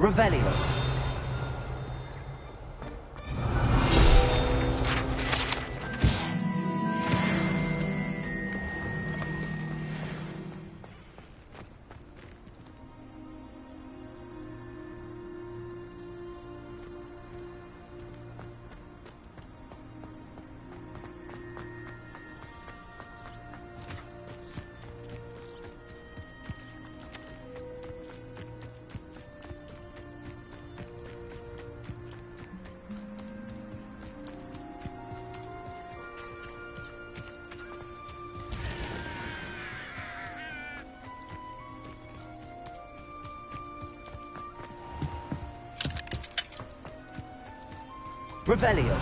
Revelio. Revelio.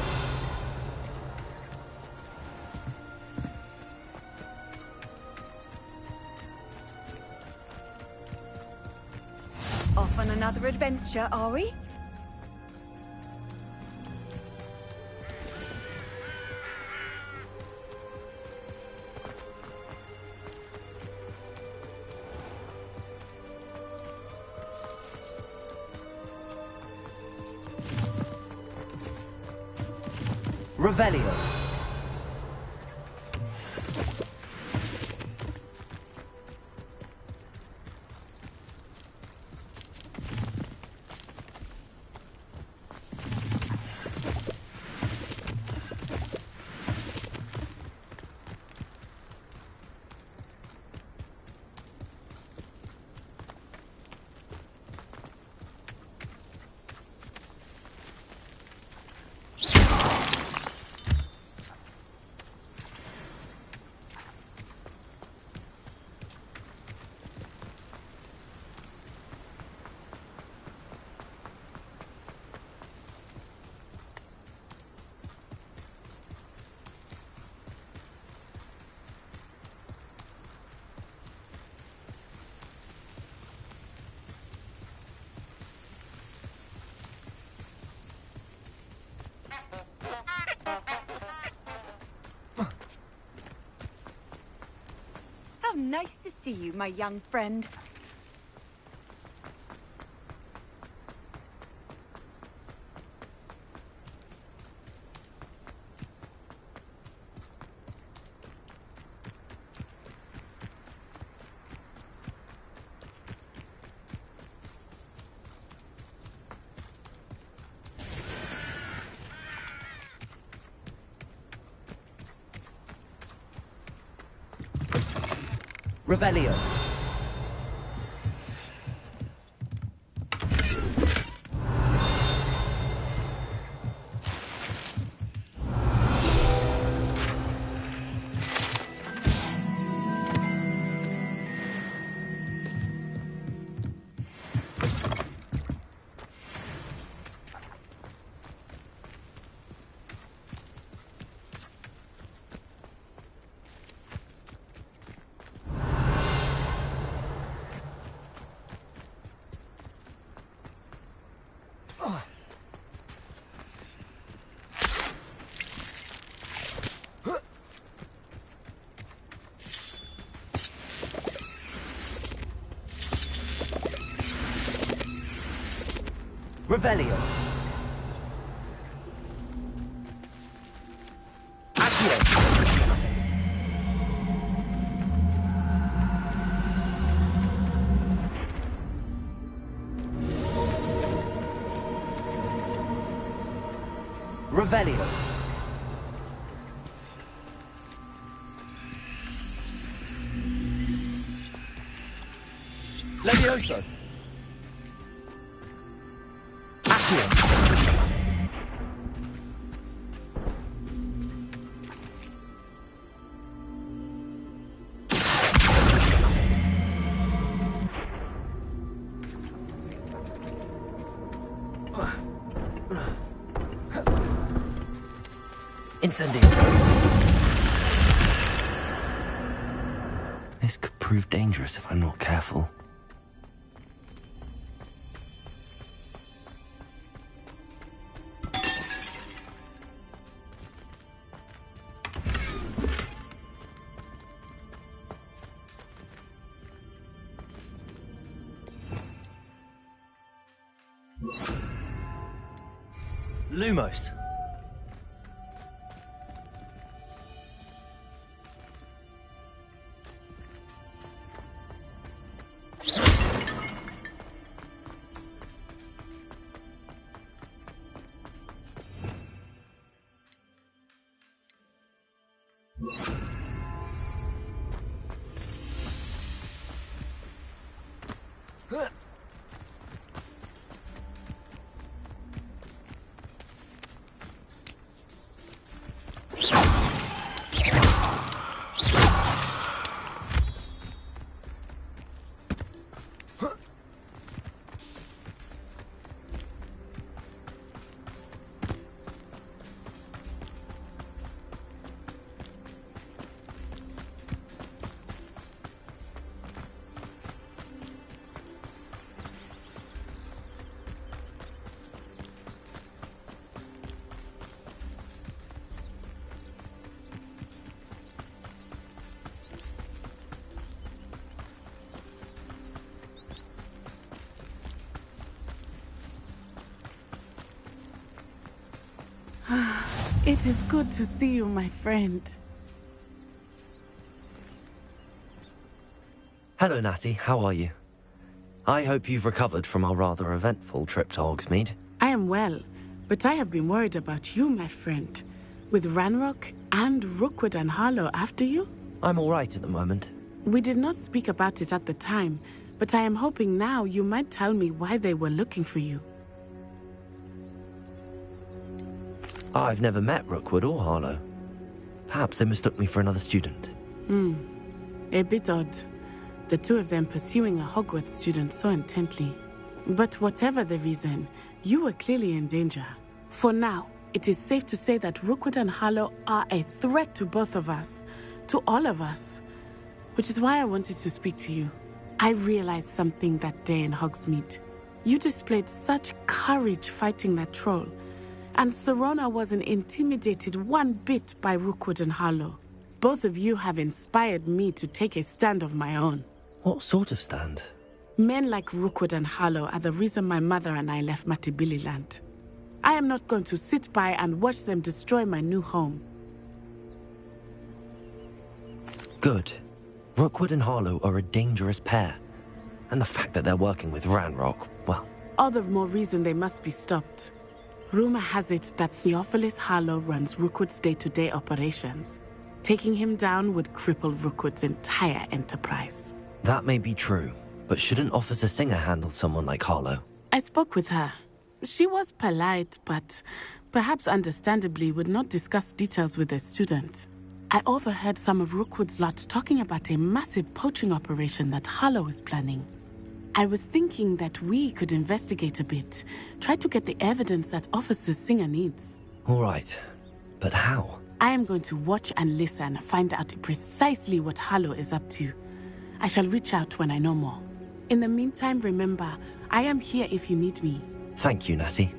Off on another adventure, are we? Revelio. How nice to see you, my young friend. Revelio. Revelio. Accio. Revelio. Levioso. Incendio. This could prove dangerous if I'm not careful. Lumos. It is good to see you, my friend. Hello, Natty. How are you? I hope you've recovered from our rather eventful trip to Hogsmeade. I am well, but I have been worried about you, my friend. With Ranrock and Rookwood and Harlow after you? I'm all right at the moment. We did not speak about it at the time, but I am hoping now you might tell me why they were looking for you. I've never met Rookwood or Harlow. Perhaps they mistook me for another student. A bit odd. The two of them pursuing a Hogwarts student so intently. But whatever the reason, you were clearly in danger. For now, it is safe to say that Rookwood and Harlow are a threat to both of us. To all of us. Which is why I wanted to speak to you. I realized something that day in Hogsmeade. You displayed such courage fighting that troll. And Serona wasn't intimidated one bit by Rookwood and Harlow. Both of you have inspired me to take a stand of my own. What sort of stand? Men like Rookwood and Harlow are the reason my mother and I left Matibili land. I am not going to sit by and watch them destroy my new home. Good. Rookwood and Harlow are a dangerous pair. And the fact that they're working with Ranrock, well... All the more reason they must be stopped. Rumor has it that Theophilus Harlow runs Rookwood's day-to-day operations. Taking him down would cripple Rookwood's entire enterprise. That may be true, but shouldn't Officer Singer handle someone like Harlow? I spoke with her. She was polite, but perhaps understandably would not discuss details with a student. I overheard some of Rookwood's lot talking about a massive poaching operation that Harlow is planning. I was thinking that we could investigate a bit, try to get the evidence that Officer Singer needs. All right, but how? I am going to watch and listen, find out precisely what Harlow is up to. I shall reach out when I know more. In the meantime, remember, I am here if you need me. Thank you, Natty.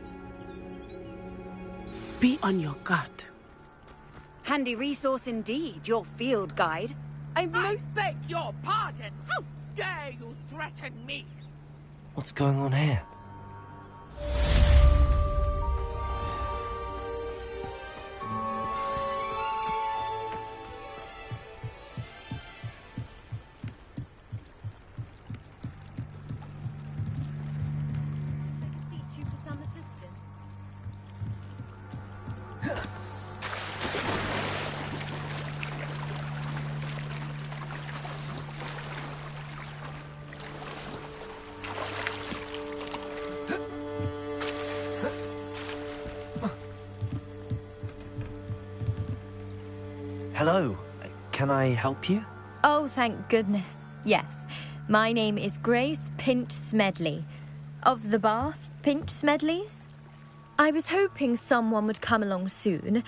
Be on your guard. Handy resource indeed, your field guide. I beg your pardon. How dare you threaten me? What's going on here? Beseech you for some assistance. Hello. Can I help you? Oh, thank goodness. Yes. My name is Grace Pinch Smedley. Of the Bath Pinch Smedleys? I was hoping someone would come along soon.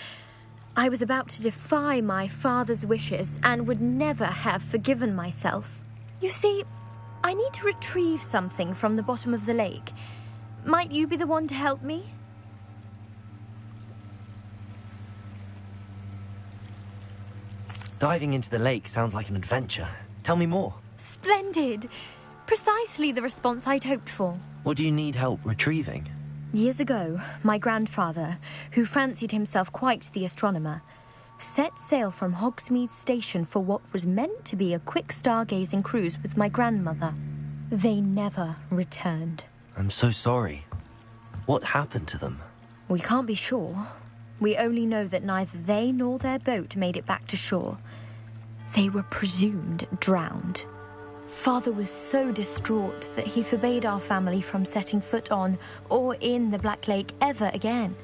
I was about to defy my father's wishes and would never have forgiven myself. You see, I need to retrieve something from the bottom of the lake. Might you be the one to help me? Diving into the lake sounds like an adventure. Tell me more. Splendid! Precisely the response I'd hoped for. What do you need help retrieving? Years ago, my grandfather, who fancied himself quite the astronomer, set sail from Hogsmeade Station for what was meant to be a quick stargazing cruise with my grandmother. They never returned. I'm so sorry. What happened to them? We can't be sure. We only know that neither they nor their boat made it back to shore. They were presumed drowned. Father was so distraught that he forbade our family from setting foot on or in the Black Lake ever again.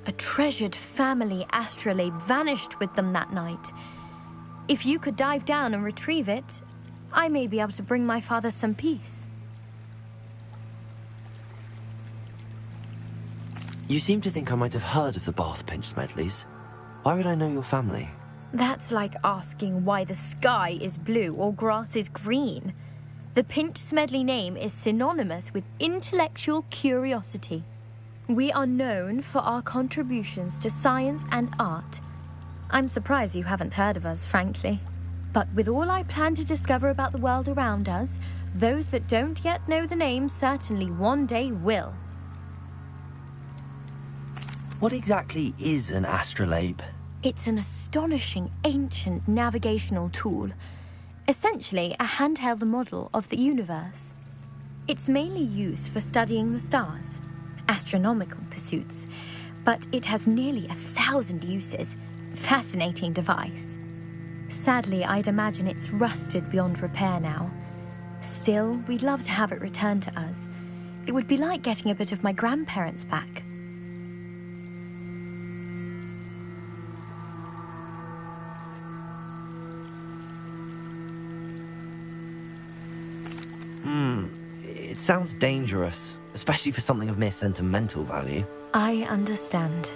A treasured family astrolabe vanished with them that night. If you could dive down and retrieve it, I may be able to bring my father some peace. You seem to think I might have heard of the Bath Pinch Smedleys. Why would I know your family? That's like asking why the sky is blue or grass is green. The Pinch Smedley name is synonymous with intellectual curiosity. We are known for our contributions to science and art. I'm surprised you haven't heard of us, frankly. But with all I plan to discover about the world around us, those that don't yet know the name certainly one day will. What exactly is an astrolabe? It's an astonishing ancient navigational tool, essentially a handheld model of the universe. It's mainly used for studying the stars, astronomical pursuits, but it has nearly 1,000 uses. Fascinating device. Sadly, I'd imagine it's rusted beyond repair now. Still, we'd love to have it returned to us. It would be like getting a bit of my grandparents back. It sounds dangerous, especially for something of mere sentimental value. I understand.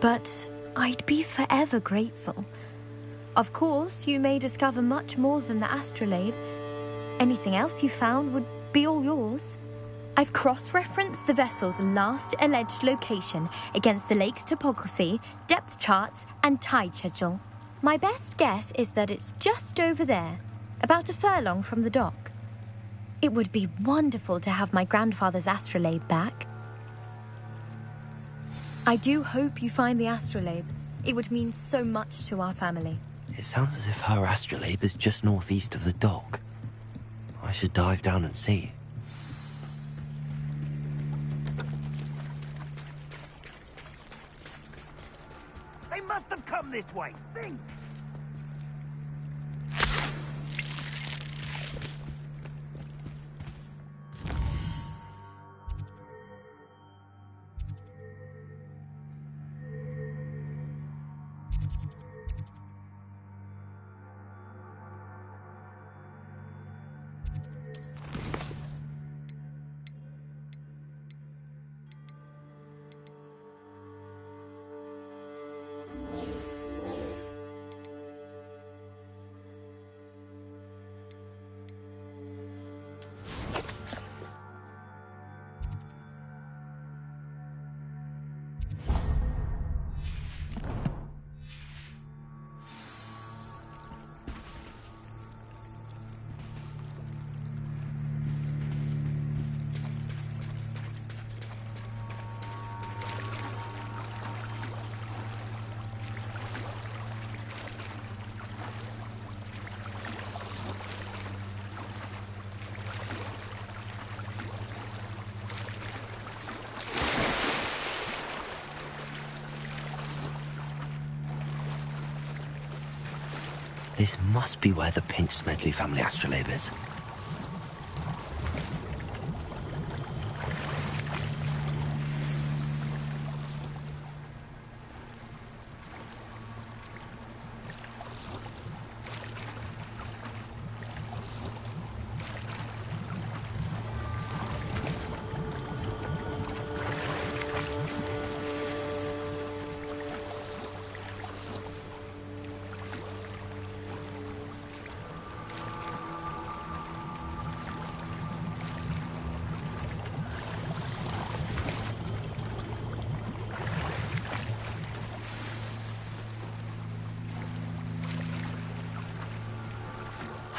But I'd be forever grateful. Of course, you may discover much more than the astrolabe. Anything else you found would be all yours. I've cross-referenced the vessel's last alleged location against the lake's topography, depth charts, and tide schedule. My best guess is that it's just over there, about a furlong from the dock. It would be wonderful to have my grandfather's astrolabe back. I do hope you find the astrolabe. It would mean so much to our family. It sounds as if her astrolabe is just northeast of the dock. I should dive down and see. They must have come this way. Think! This must be where the Pinch Smedley family astrolabe is.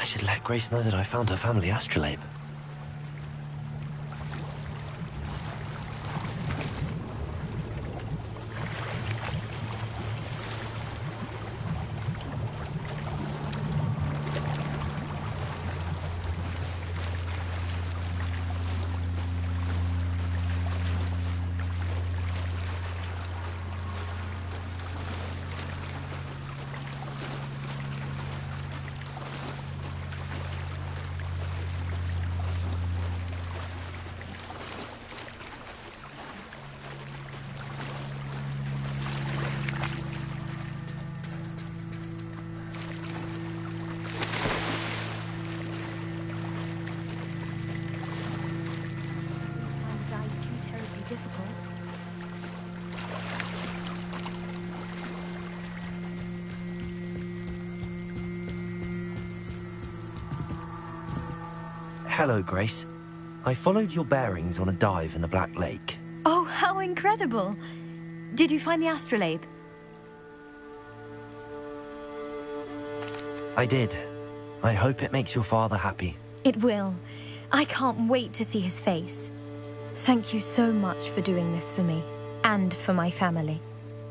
I should let Grace know that I found her family astrolabe. Hello, Grace. I followed your bearings on a dive in the Black Lake. Oh, how incredible! Did you find the astrolabe? I did. I hope it makes your father happy. It will. I can't wait to see his face. Thank you so much for doing this for me, and for my family.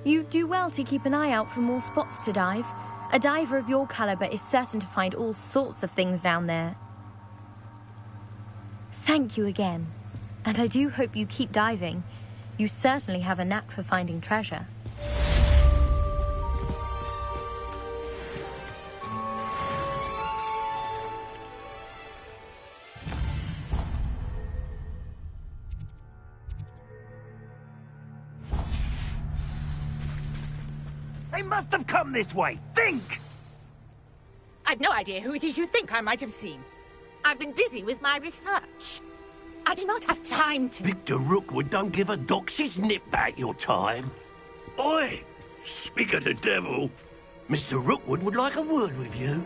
You do well to keep an eye out for more spots to dive. A diver of your caliber is certain to find all sorts of things down there. Thank you again. And I do hope you keep diving. You certainly have a knack for finding treasure. They must have come this way. Think! I've no idea who it is you think I might have seen. I've been busy with my research. I do not have time to... Victor Rookwood don't give a doxy's nip back your time. Oi! Speak of the devil. Mr. Rookwood would like a word with you.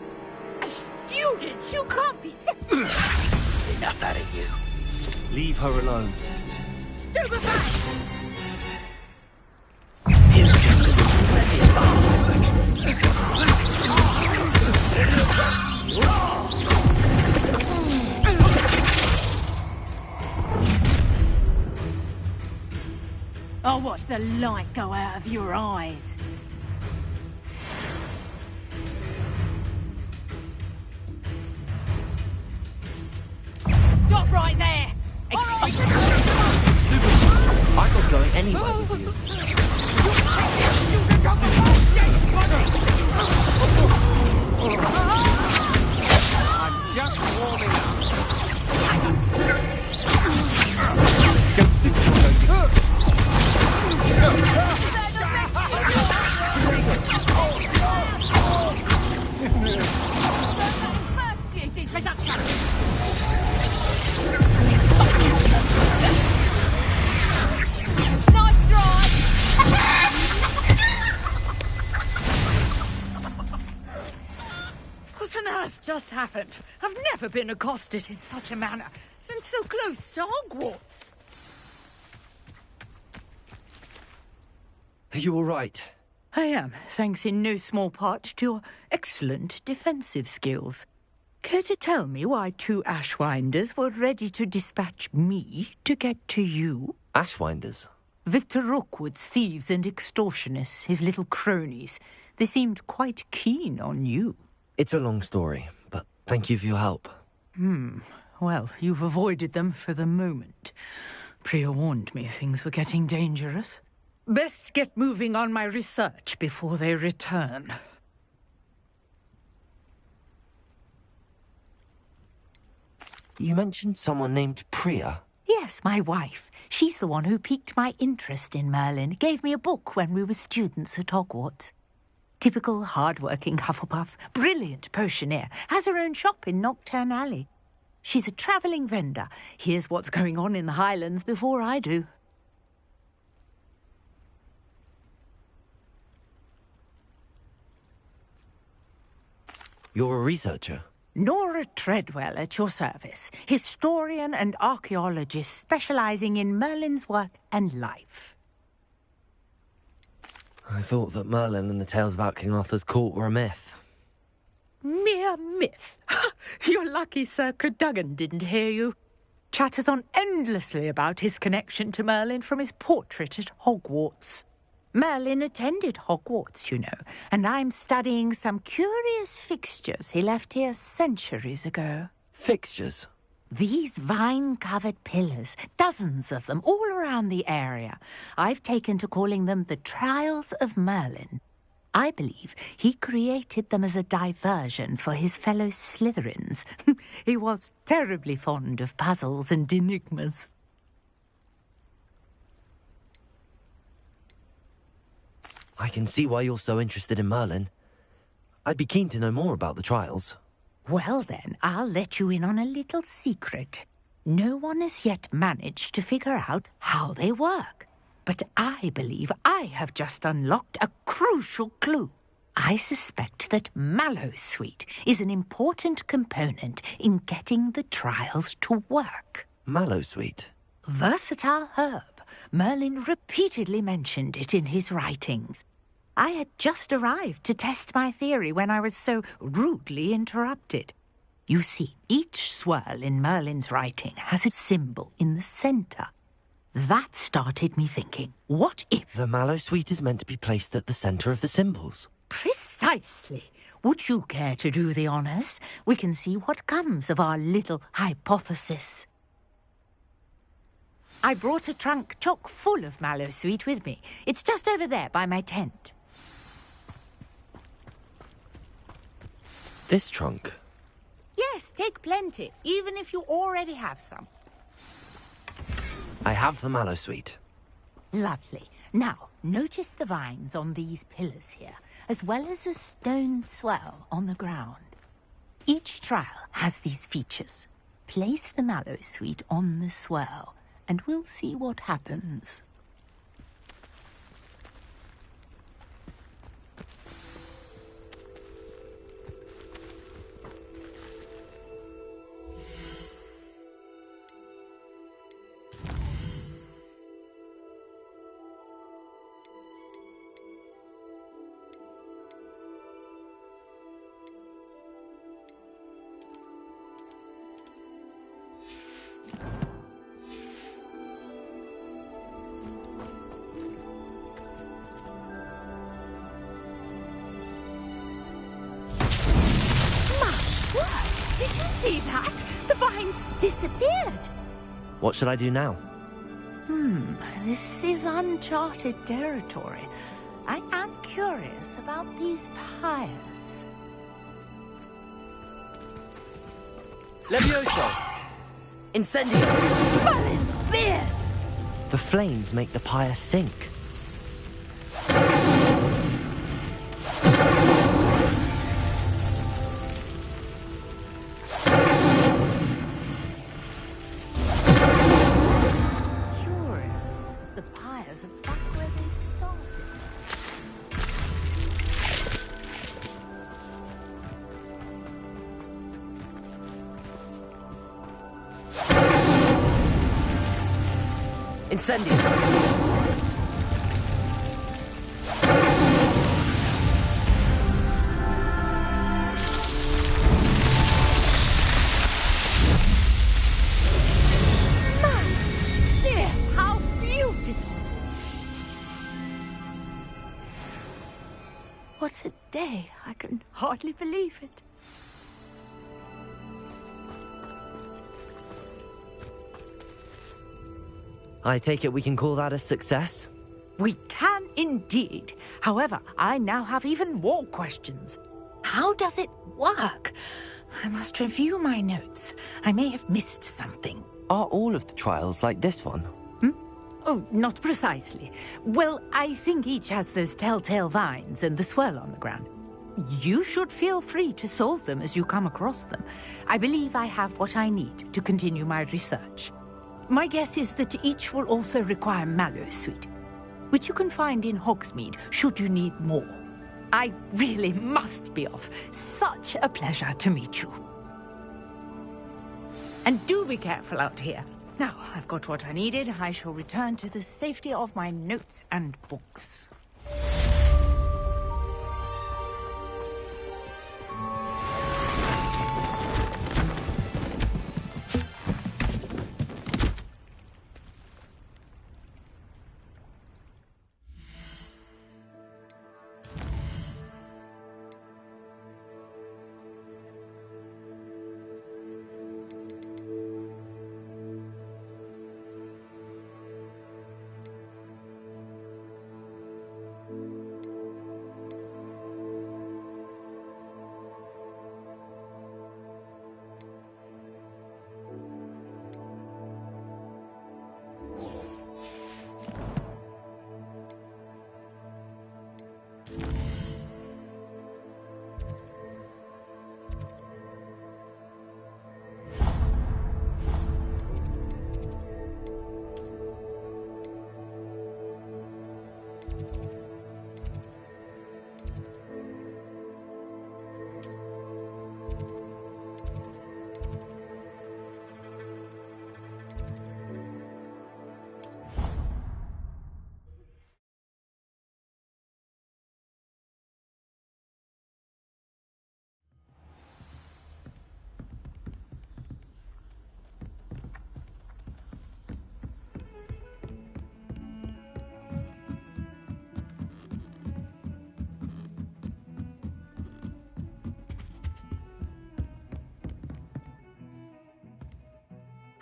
A student? You can't be sick. Enough out of you. Leave her alone. Stupefy! I'll watch the light go out of your eyes. Stop right there! I'm not going anywhere with you. I'm just warming up. What on earth just happened? I've never been accosted in such a manner, and so close to Hogwarts. Are you all right? I am, thanks in no small part to your excellent defensive skills. Care to tell me why two Ashwinders were ready to dispatch me to get to you? Ashwinders? Victor Rookwood's thieves and extortionists, his little cronies. They seemed quite keen on you. It's a long story, but thank you for your help. Well, you've avoided them for the moment. Priya warned me things were getting dangerous. Best get moving on my research before they return. You mentioned someone named Priya. Yes, my wife. She's the one who piqued my interest in Merlin. Gave me a book when we were students at Hogwarts. Typical hard-working Hufflepuff, brilliant potioneer, has her own shop in Knockturn Alley. She's a travelling vendor. Hears what's going on in the Highlands before I do. You're a researcher? Nora Treadwell at your service, historian and archaeologist specialising in Merlin's work and life. I thought that Merlin and the tales about King Arthur's court were a myth. Mere myth. You're lucky Sir Cadogan didn't hear you. Chatters on endlessly about his connection to Merlin from his portrait at Hogwarts. Merlin attended Hogwarts, you know, and I'm studying some curious fixtures he left here centuries ago. Fixtures? These vine-covered pillars, dozens of them, all around the area. I've taken to calling them the Trials of Merlin. I believe he created them as a diversion for his fellow Slytherins. He was terribly fond of puzzles and enigmas. I can see why you're so interested in Merlin. I'd be keen to know more about the trials. Well then, I'll let you in on a little secret. No one has yet managed to figure out how they work. But I believe I have just unlocked a crucial clue. I suspect that mallowsweet is an important component in getting the trials to work. Mallowsweet. Versatile herb. Merlin repeatedly mentioned it in his writings. I had just arrived to test my theory when I was so rudely interrupted. You see, each swirl in Merlin's writing has a symbol in the center. That started me thinking, what if... The mallowsweet is meant to be placed at the center of the symbols. Precisely. Would you care to do the honors? We can see what comes of our little hypothesis. I brought a trunk chock full of mallowsweet with me. It's just over there by my tent. This trunk? Yes, take plenty, even if you already have some. I have the mallowsweet. Lovely. Now, notice the vines on these pillars here, as well as a stone swell on the ground. Each trial has these features. Place the mallowsweet on the swell, and we'll see what happens. Did you see that? The vines disappeared. What should I do now? This is uncharted territory. I am curious about these pyres. Levioso! Incendio! Merlin's beard! The flames make the pyre sink. Curious. The pyres are back where they started. Incendio! How beautiful! What a day! I can hardly believe it. I take it we can call that a success? We can indeed. However, I now have even more questions. How does it work? I must review my notes. I may have missed something. Are all of the trials like this one? Oh, not precisely. Well, I think each has those telltale vines and the swirl on the ground. You should feel free to solve them as you come across them. I believe I have what I need to continue my research. My guess is that each will also require mallowsweet, which you can find in Hogsmeade should you need more. I really must be off. Such a pleasure to meet you. And do be careful out here. Now, I've got what I needed. I shall return to the safety of my notes and books.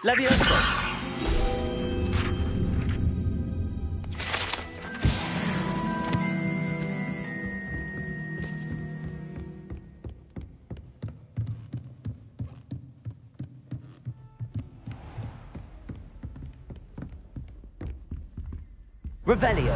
Levioso! Revelio!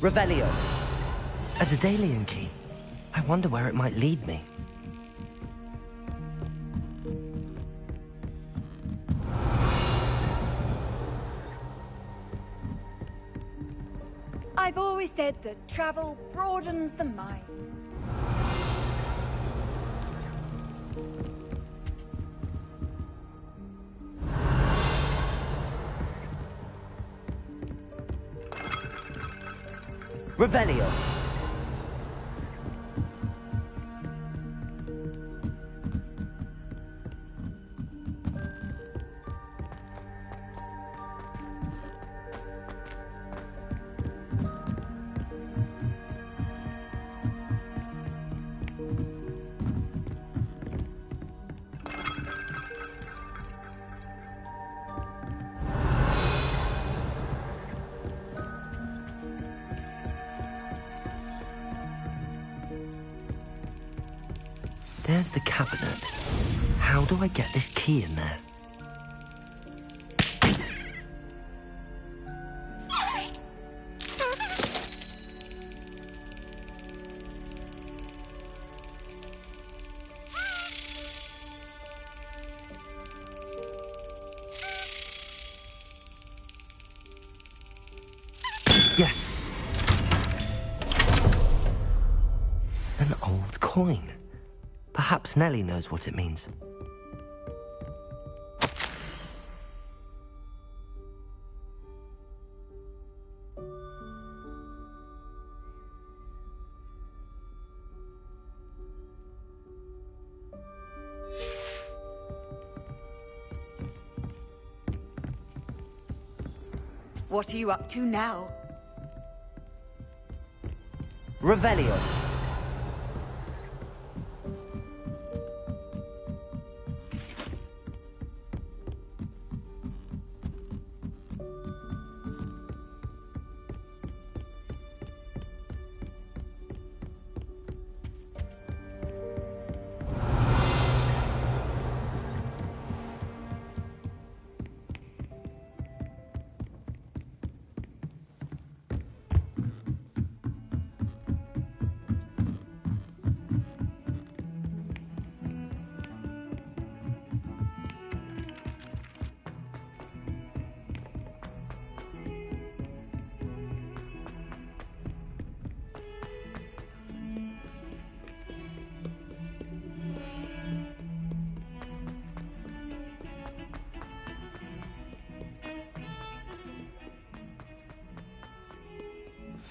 Revelio. A Daedalian key. I wonder where it might lead me. I've always said that travel broadens the mind. Revelio. There's the cabinet. How do I get this key in there? Yes! An old coin. Perhaps Nellie knows what it means. What are you up to now? Revelio.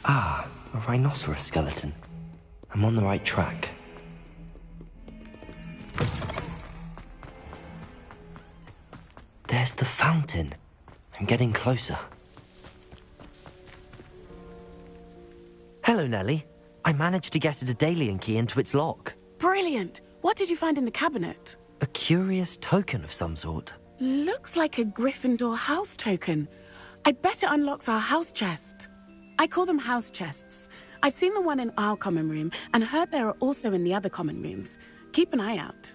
Ah, a rhinoceros skeleton. I'm on the right track. There's the fountain. I'm getting closer. Hello, Nellie. I managed to get a Daedalian key into its lock. Brilliant! What did you find in the cabinet? A curious token of some sort. Looks like a Gryffindor house token. I bet it unlocks our house chest. I call them house chests. I've seen the one in our common room and heard there are also in the other common rooms. Keep an eye out.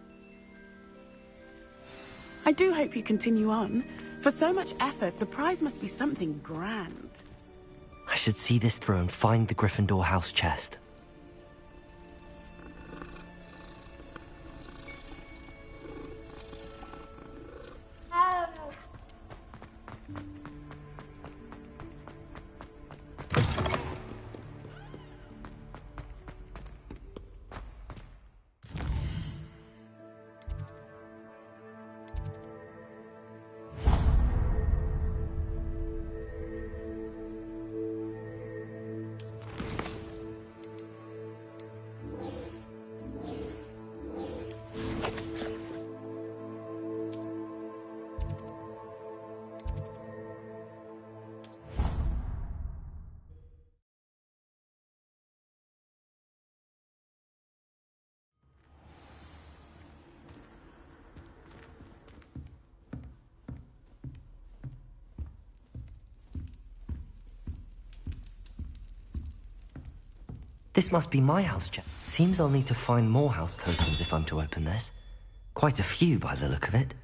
I do hope you continue on. For so much effort, the prize must be something grand. I should see this through and find the Gryffindor house chest. This must be my house check. Seems I'll need to find more house tokens if I'm to open this. Quite a few by the look of it.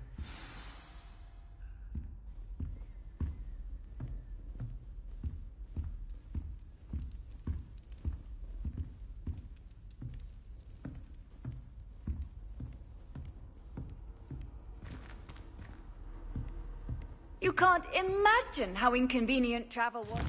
You can't imagine how inconvenient travel was.